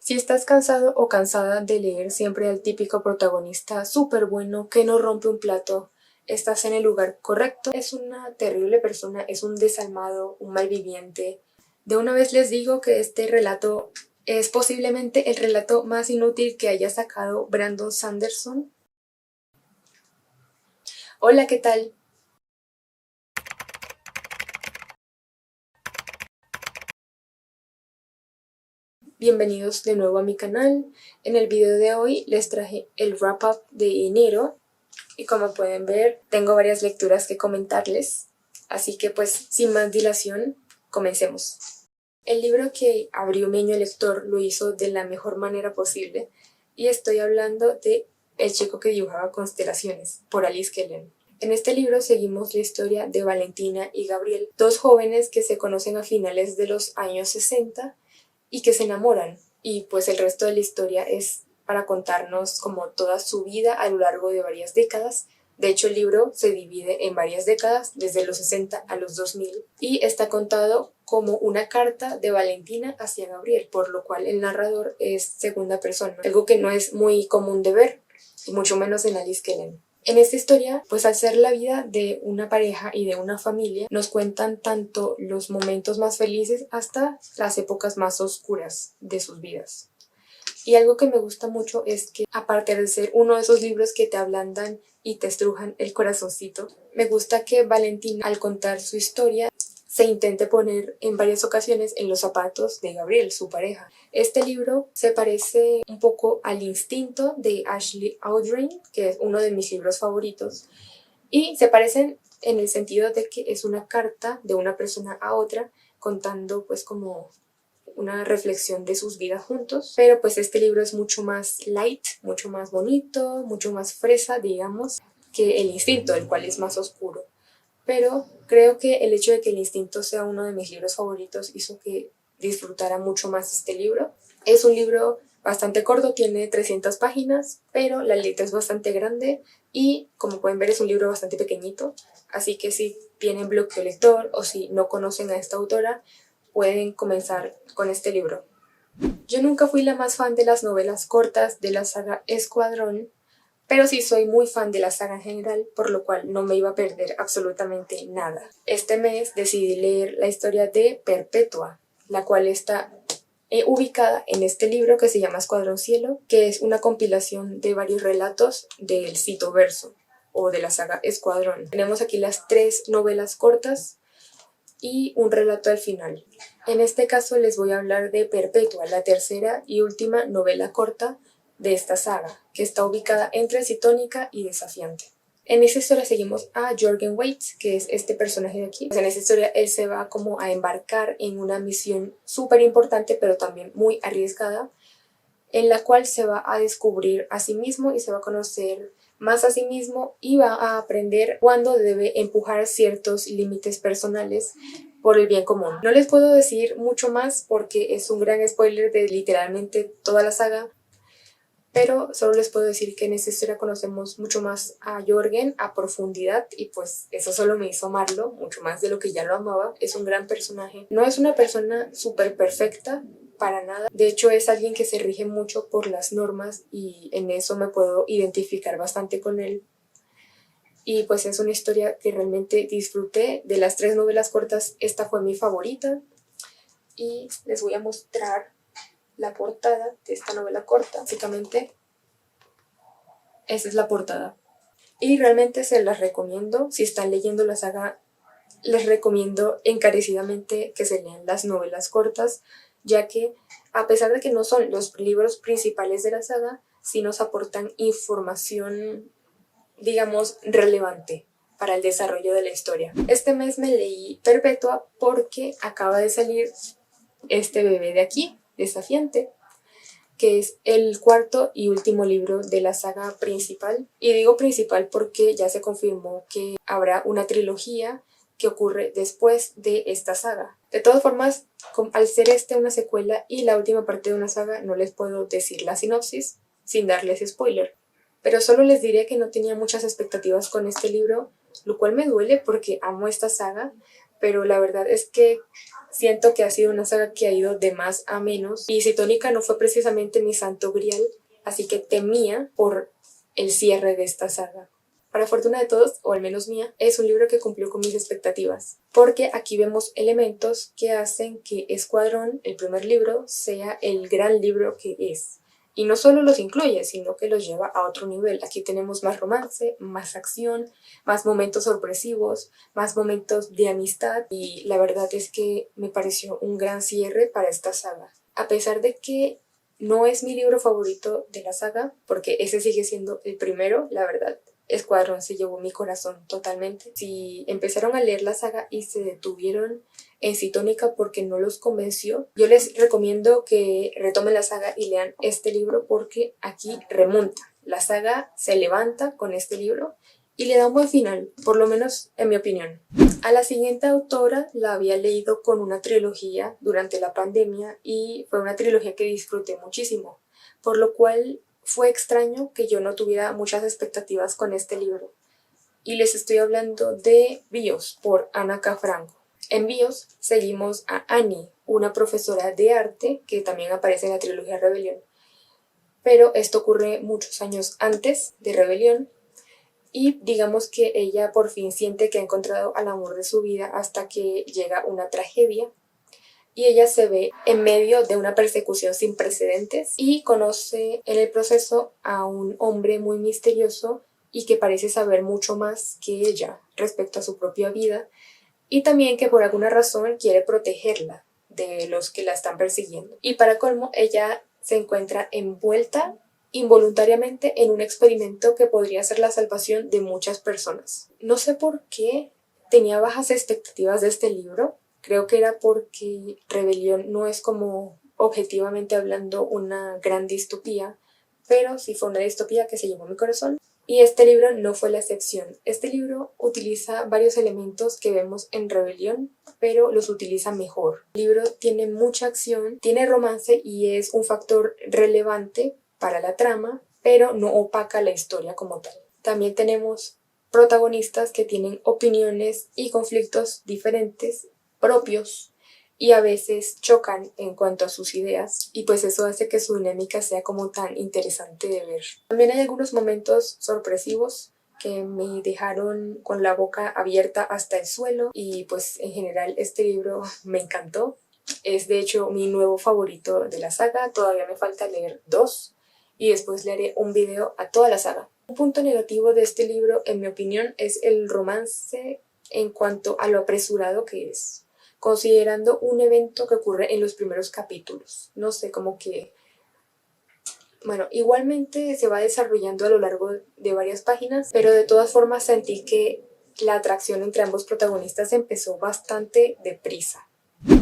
Si estás cansado o cansada de leer siempre al típico protagonista súper bueno que no rompe un plato, estás en el lugar correcto. Es una terrible persona, es un desalmado, un malviviente. De una vez les digo que este relato es posiblemente el relato más inútil que haya sacado Brandon Sanderson. Hola, ¿qué tal? Bienvenidos de nuevo a mi canal. En el video de hoy les traje el wrap-up de enero y como pueden ver tengo varias lecturas que comentarles, así que pues sin más dilación, comencemos. El libro que abrió mi año lector lo hizo de la mejor manera posible y estoy hablando de El chico que dibujaba constelaciones, por Alice Kellen. En este libro seguimos la historia de Valentina y Gabriel, dos jóvenes que se conocen a finales de los años 60 y que se enamoran, y pues el resto de la historia es para contarnos como toda su vida a lo largo de varias décadas. De hecho, el libro se divide en varias décadas, desde los 60 a los 2000, y está contado como una carta de Valentina hacia Gabriel, por lo cual el narrador es segunda persona, algo que no es muy común de ver, y mucho menos en Alice Kellen. En esta historia, pues al ser la vida de una pareja y de una familia, nos cuentan tanto los momentos más felices hasta las épocas más oscuras de sus vidas. Y algo que me gusta mucho es que, aparte de ser uno de esos libros que te ablandan y te estrujan el corazoncito, me gusta que Valentina, al contar su historia, se intente poner en varias ocasiones en los zapatos de Gabriel, su pareja. Este libro se parece un poco al Instinto de Ashley Audrain, que es uno de mis libros favoritos, y se parecen en el sentido de que es una carta de una persona a otra contando pues como una reflexión de sus vidas juntos, pero pues este libro es mucho más light, mucho más bonito, mucho más fresa, digamos, que El Instinto, el cual es más oscuro. Pero creo que el hecho de que El Instinto sea uno de mis libros favoritos hizo que disfrutara mucho más este libro. Es un libro bastante corto, tiene 300 páginas, pero la letra es bastante grande y como pueden ver es un libro bastante pequeñito, así que si tienen bloqueo lector o si no conocen a esta autora, pueden comenzar con este libro. Yo nunca fui la más fan de las novelas cortas de la saga Escuadrón, pero sí soy muy fan de la saga en general, por lo cual no me iba a perder absolutamente nada. Este mes decidí leer la historia de Perpetua, la cual está ubicada en este libro que se llama Escuadrón Cielo, que es una compilación de varios relatos del Citoverso o de la saga Escuadrón. Tenemos aquí las 3 novelas cortas y un relato al final. En este caso les voy a hablar de Perpetua, la tercera y última novela corta de esta saga, que está ubicada entre Citónica y Desafiante. En esta historia seguimos a Jorgen Waits, que es este personaje de aquí. En esta historia él se va como a embarcar en una misión súper importante, pero también muy arriesgada, en la cual se va a descubrir a sí mismo y se va a conocer más a sí mismo y va a aprender cuándo debe empujar ciertos límites personales por el bien común. No les puedo decir mucho más porque es un gran spoiler de literalmente toda la saga, pero solo les puedo decir que en esta historia conocemos mucho más a Jorgen a profundidad y pues eso solo me hizo amarlo mucho más de lo que ya lo amaba. Es un gran personaje. No es una persona súper perfecta, para nada. De hecho es alguien que se rige mucho por las normas y en eso me puedo identificar bastante con él. Y pues es una historia que realmente disfruté. De las 3 novelas cortas, esta fue mi favorita. Y les voy a mostrar la portada de esta novela corta. Básicamente, esa es la portada. Y realmente se las recomiendo. Si están leyendo la saga, les recomiendo encarecidamente que se lean las novelas cortas, ya que a pesar de que no son los libros principales de la saga, sí nos aportan información, digamos, relevante para el desarrollo de la historia. Este mes me leí Perpetua porque acaba de salir este bebé de aquí, Desafiante, que es el 4º y último libro de la saga principal. Y digo principal porque ya se confirmó que habrá una trilogía que ocurre después de esta saga. De todas formas, al ser una secuela y la última parte de una saga, no les puedo decir la sinopsis sin darles spoiler. Pero solo les diré que no tenía muchas expectativas con este libro, lo cual me duele porque amo esta saga, pero la verdad es que siento que ha sido una saga que ha ido de más a menos y Citónica no fue precisamente mi santo grial, así que temía por el cierre de esta saga. Para fortuna de todos, o al menos mía, es un libro que cumplió con mis expectativas, porque aquí vemos elementos que hacen que Escuadrón, el primer libro, sea el gran libro que es. Y no solo los incluye, sino que los lleva a otro nivel. Aquí tenemos más romance, más acción, más momentos sorpresivos, más momentos de amistad, y la verdad es que me pareció un gran cierre para esta saga. A pesar de que no es mi libro favorito de la saga, porque ese sigue siendo el primero, la verdad. Escuadrón se llevó mi corazón totalmente. Si empezaron a leer la saga y se detuvieron en Citónica porque no los convenció, yo les recomiendo que retomen la saga y lean este libro porque aquí remonta. La saga se levanta con este libro y le da un buen final, por lo menos en mi opinión. A la siguiente autora la había leído con una trilogía durante la pandemia y fue una trilogía que disfruté muchísimo, por lo cual fue extraño que yo no tuviera muchas expectativas con este libro. Y les estoy hablando de Bios, por Anna K. Franco. En Bios seguimos a Annie, una profesora de arte que también aparece en la trilogía Rebelión. Pero esto ocurre muchos años antes de Rebelión y digamos que ella por fin siente que ha encontrado al amor de su vida hasta que llega una tragedia y ella se ve en medio de una persecución sin precedentes y conoce en el proceso a un hombre muy misterioso y que parece saber mucho más que ella respecto a su propia vida y también que por alguna razón quiere protegerla de los que la están persiguiendo. Y para colmo, ella se encuentra envuelta involuntariamente en un experimento que podría ser la salvación de muchas personas. No sé por qué tenía bajas expectativas de este libro. Creo que era porque Rebelión no es como objetivamente hablando una gran distopía, pero sí fue una distopía que se llevó a mi corazón. Y este libro no fue la excepción. Este libro utiliza varios elementos que vemos en Rebelión, pero los utiliza mejor. El libro tiene mucha acción, tiene romance y es un factor relevante para la trama, pero no opaca la historia como tal. También tenemos protagonistas que tienen opiniones y conflictos diferentes, propios, y a veces chocan en cuanto a sus ideas y pues eso hace que su dinámica sea como tan interesante de ver. También hay algunos momentos sorpresivos que me dejaron con la boca abierta hasta el suelo y pues en general este libro me encantó. Es de hecho mi nuevo favorito de la saga, todavía me falta leer 2 y después le haré un video a toda la saga. Un punto negativo de este libro, en mi opinión, es el romance en cuanto a lo apresurado que es, considerando un evento que ocurre en los primeros capítulos. No sé, como que... Bueno, igualmente se va desarrollando a lo largo de varias páginas, pero de todas formas sentí que la atracción entre ambos protagonistas empezó bastante deprisa.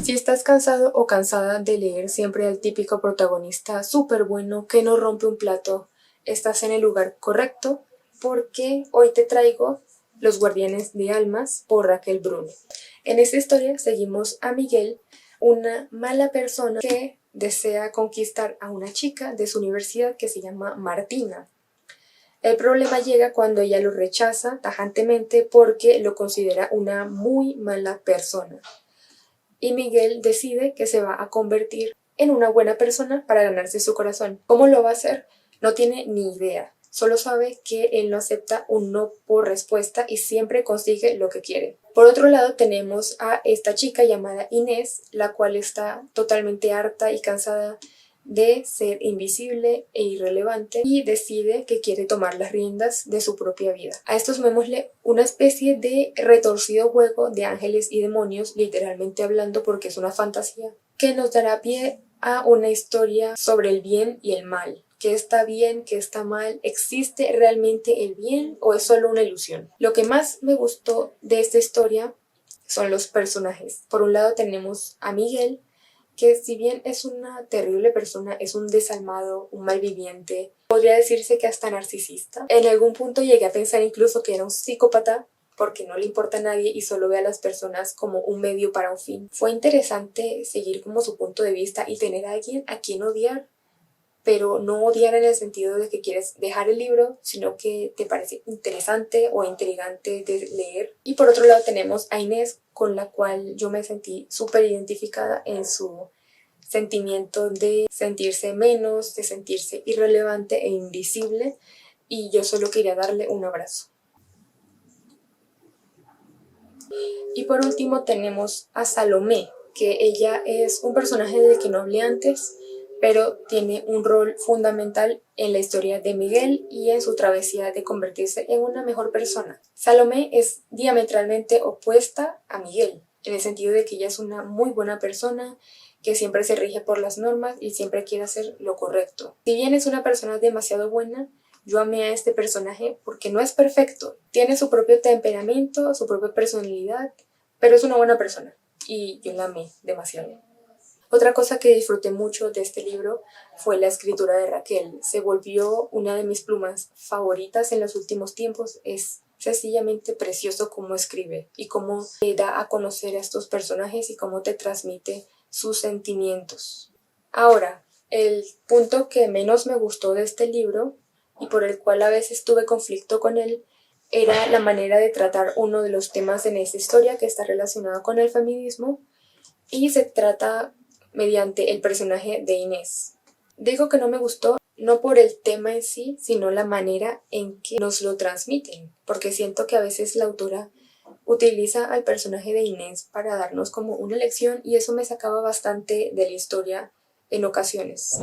Si estás cansado o cansada de leer siempre al típico protagonista súper bueno que no rompe un plato, estás en el lugar correcto porque hoy te traigo Los Guardianes de Almas por Raquel Bruno. En esta historia seguimos a Miguel, una mala persona que desea conquistar a una chica de su universidad que se llama Martina. El problema llega cuando ella lo rechaza tajantemente porque lo considera una muy mala persona. Y Miguel decide que se va a convertir en una buena persona para ganarse su corazón. ¿Cómo lo va a hacer? No tiene ni idea. Solo sabe que él no acepta un no por respuesta y siempre consigue lo que quiere. Por otro lado tenemos a esta chica llamada Inés, la cual está totalmente harta y cansada de ser invisible e irrelevante y decide que quiere tomar las riendas de su propia vida. A esto sumémosle una especie de retorcido juego de ángeles y demonios, literalmente hablando porque es una fantasía, que nos dará pie a una historia sobre el bien y el mal. ¿Qué está bien? ¿Qué está mal? ¿Existe realmente el bien o es solo una ilusión? Lo que más me gustó de esta historia son los personajes. Por un lado tenemos a Miguel, que si bien es una terrible persona, es un desalmado, un malviviente, podría decirse que hasta narcisista. En algún punto llegué a pensar incluso que era un psicópata porque no le importa a nadie y solo ve a las personas como un medio para un fin. Fue interesante seguir como su punto de vista y tener a alguien a quien odiar pero no odiar en el sentido de que quieres dejar el libro, sino que te parece interesante o intrigante de leer. Y por otro lado tenemos a Inés, con la cual yo me sentí súper identificada en su sentimiento de sentirse menos, de sentirse irrelevante e invisible, y yo solo quería darle un abrazo. Y por último tenemos a Salomé, que ella es un personaje del que no hablé antes, pero tiene un rol fundamental en la historia de Miguel y en su travesía de convertirse en una mejor persona. Salomé es diametralmente opuesta a Miguel, en el sentido de que ella es una muy buena persona, que siempre se rige por las normas y siempre quiere hacer lo correcto. Si bien es una persona demasiado buena, yo amé a este personaje porque no es perfecto, tiene su propio temperamento, su propia personalidad, pero es una buena persona y yo la amé demasiado. Otra cosa que disfruté mucho de este libro fue la escritura de Raquel. Se volvió una de mis plumas favoritas en los últimos tiempos. Es sencillamente precioso cómo escribe y cómo te da a conocer a estos personajes y cómo te transmite sus sentimientos. Ahora, el punto que menos me gustó de este libro y por el cual a veces tuve conflicto con él era la manera de tratar uno de los temas en esta historia que está relacionado con el feminismo y se trata mediante el personaje de Inés. Digo que no me gustó no por el tema en sí, sino la manera en que nos lo transmiten, porque siento que a veces la autora utiliza al personaje de Inés para darnos como una lección y eso me sacaba bastante de la historia en ocasiones.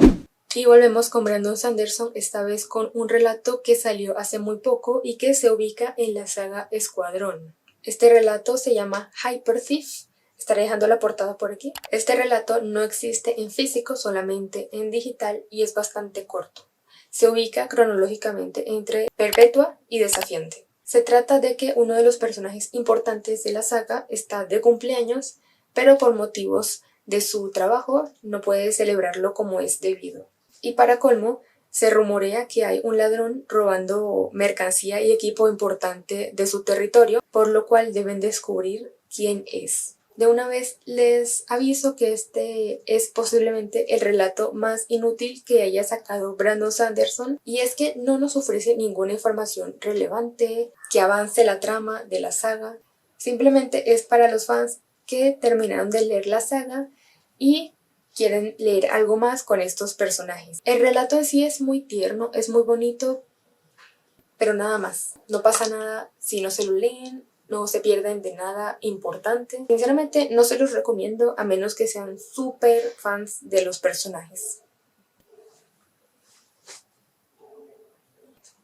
Y volvemos con Brandon Sanderson, esta vez con un relato que salió hace muy poco y que se ubica en la saga Escuadrón. Este relato se llama Hyper Thief. Estaré dejando la portada por aquí. Este relato no existe en físico, solamente en digital y es bastante corto. Se ubica cronológicamente entre Perpetua y Desafiante. Se trata de que uno de los personajes importantes de la saga está de cumpleaños, pero por motivos de su trabajo no puede celebrarlo como es debido. Y para colmo, se rumorea que hay un ladrón robando mercancía y equipo importante de su territorio, por lo cual deben descubrir quién es. De una vez les aviso que este es posiblemente el relato más inútil que haya sacado Brandon Sanderson, y es que no nos ofrece ninguna información relevante que avance la trama de la saga. Simplemente es para los fans que terminaron de leer la saga y quieren leer algo más con estos personajes. El relato en sí es muy tierno, es muy bonito, pero nada más. No pasa nada si no se lo leen, no se pierden de nada importante. Sinceramente no se los recomiendo a menos que sean súper fans de los personajes.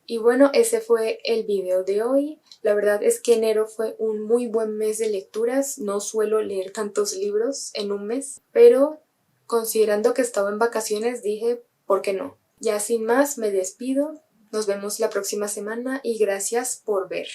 Y bueno, ese fue el video de hoy. La verdad es que enero fue un muy buen mes de lecturas. No suelo leer tantos libros en un mes, pero considerando que estaba en vacaciones dije, ¿por qué no? Ya sin más me despido. Nos vemos la próxima semana y gracias por ver.